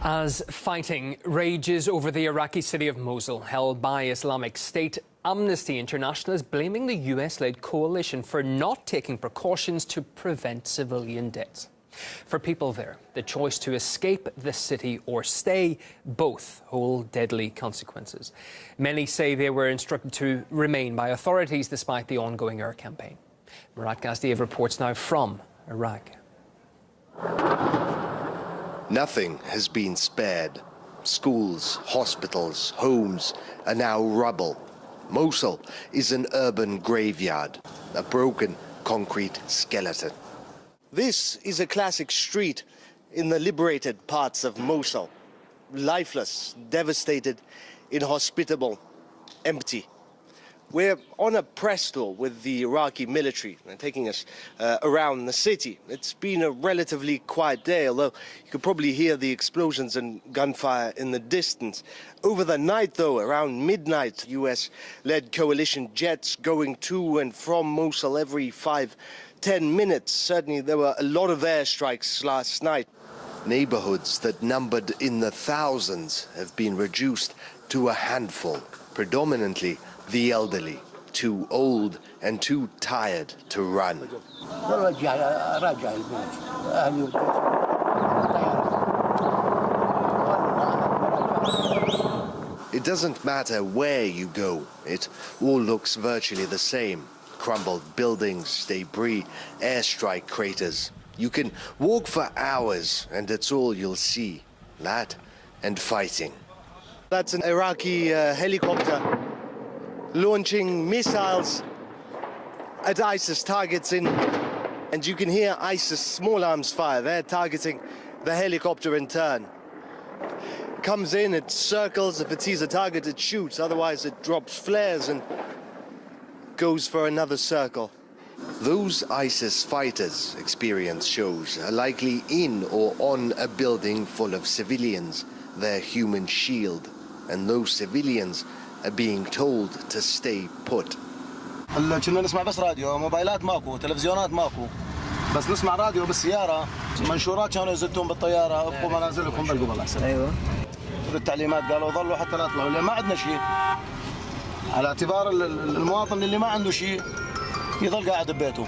As fighting rages over the Iraqi city of Mosul, held by Islamic State, Amnesty International is blaming the US-led coalition for not taking precautions to prevent civilian deaths. For people there, the choice to escape the city or stay both hold deadly consequences. Many say they were instructed to remain by authorities despite the ongoing air campaign. Murat Gazdiev reports now from Iraq. Nothing has been spared. Schools, hospitals, homes are now rubble. Mosul is an urban graveyard, a broken concrete skeleton. This is a classic street in the liberated parts of Mosul. Lifeless, devastated, inhospitable, empty. We're on a press tour with the Iraqi military, taking us around the city. It's been a relatively quiet day, although you could probably hear the explosions and gunfire in the distance. Over the night, though, around midnight, US-led coalition jets going to and from Mosul every 5-10 minutes. Certainly, there were a lot of airstrikes last night. Neighborhoods that numbered in the thousands have been reduced to a handful, predominantly the elderly, too old and too tired to run. It doesn't matter where you go, it all looks virtually the same. Crumbled buildings, debris, airstrike craters. You can walk for hours and it's all you'll see. That and fighting. That's an Iraqi helicopter launching missiles at ISIS targets and you can hear ISIS small arms fire. They're targeting the helicopter in turn. Comes in, it circles. If it sees a target, it shoots. Otherwise, it drops flares and goes for another circle. Those ISIS fighters, experience shows, are likely in or on a building full of civilians, their human shield. And those civilians are being told to stay put. كنا نسمع بس راديو، موبايلات ماكو، تلفزيونات ماكو، بس نسمع راديو بالسيارة، منشورات كانوا يزتون بالطيارة، ابقوا منازلكم بلقوا بالله أحسن. أيوه. التعليمات قالوا ظلوا حتى لا يطلعوا، لأن ما عندنا شيء. على اعتبار المواطن اللي ما عنده شيء يظل قاعد ببيته.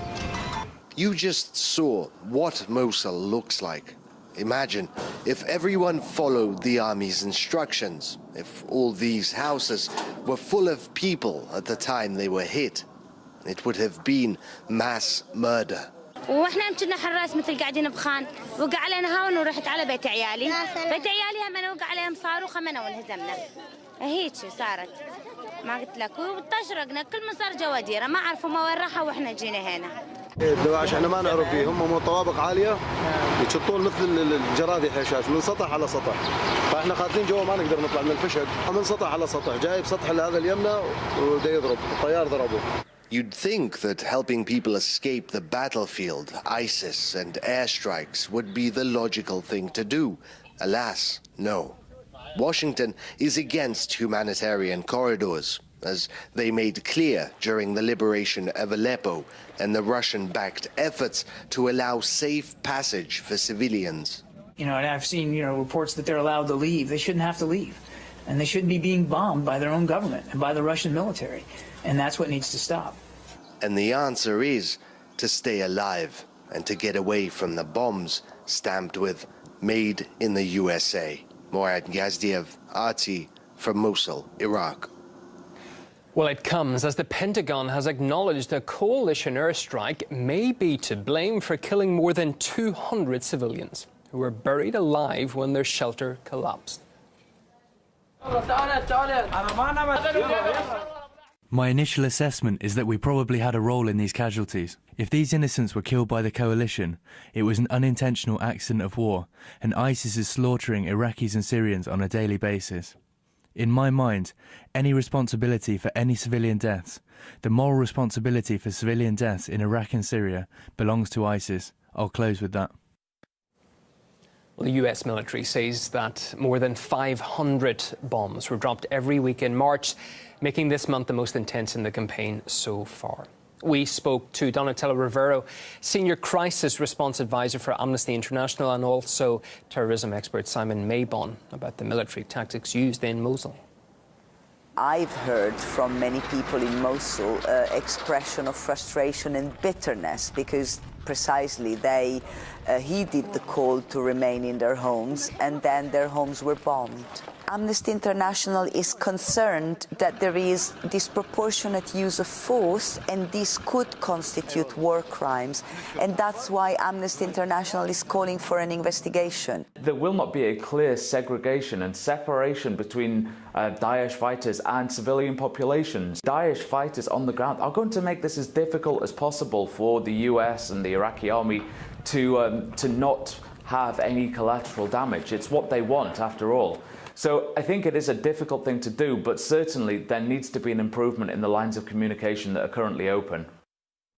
You just saw what Mosul looks like. Imagine if everyone followed the army's instructions, if all these houses were full of people at the time they were hit. It would have been mass murder. واحنا كنا حراس مثل قاعدين بخان وقع علينا هون ورحت على بيت عيالي هم انا وقع عليهم صاروخ منا وانهزمنا هيك صارت ما قلت لك وطشرقنا كل ما صار جواديره ما عرفوا ما وين راحوا واحنا جينا هنا. الدواعش احنا ما نعرف فيه هم طوابق عاليه يشطون مثل الجرادي حشاش من سطح على سطح فاحنا قاتلين جوا ما نقدر نطلع من الفشل من سطح على سطح جايب سطح هذا اليمنى ودا يضرب الطيار ضربه. You'd think that helping people escape the battlefield, ISIS and airstrikes would be the logical thing to do. Alas, no. Washington is against humanitarian corridors, as they made clear during the liberation of Aleppo and the Russian-backed efforts to allow safe passage for civilians. And I've seen, reports that they're allowed to leave. They shouldn't have to leave. And they shouldn't be being bombed by their own government and by the Russian military. And that's what needs to stop. And the answer is to stay alive and to get away from the bombs stamped with "Made in the USA." Murat Gazdiev, RT, from Mosul, Iraq. Well, it comes as the Pentagon has acknowledged a coalition airstrike may be to blame for killing more than 200 civilians who were buried alive when their shelter collapsed. My initial assessment is that we probably had a role in these casualties. If these innocents were killed by the coalition, it was an unintentional accident of war, and ISIS is slaughtering Iraqis and Syrians on a daily basis. In my mind, any responsibility for any civilian deaths, the moral responsibility for civilian deaths in Iraq and Syria, belongs to ISIS. I'll close with that. Well, the US military says that more than 500 bombs were dropped every week in March, making this month the most intense in the campaign so far. We spoke to Donatella Rivero, Senior Crisis Response Advisor for Amnesty International, and also terrorism expert Simon Maybon about the military tactics used in Mosul. I've heard from many people in Mosul expression of frustration and bitterness because precisely they heeded the call to remain in their homes and then their homes were bombed. Amnesty International is concerned that there is disproportionate use of force and this could constitute war crimes, and that's why Amnesty International is calling for an investigation. There will not be a clear segregation and separation between Daesh fighters and civilian populations. Daesh fighters on the ground are going to make this as difficult as possible for the US and the Iraqi army to not have any collateral damage. It's what they want, after all. So I think it is a difficult thing to do, but certainly there needs to be an improvement in the lines of communication that are currently open.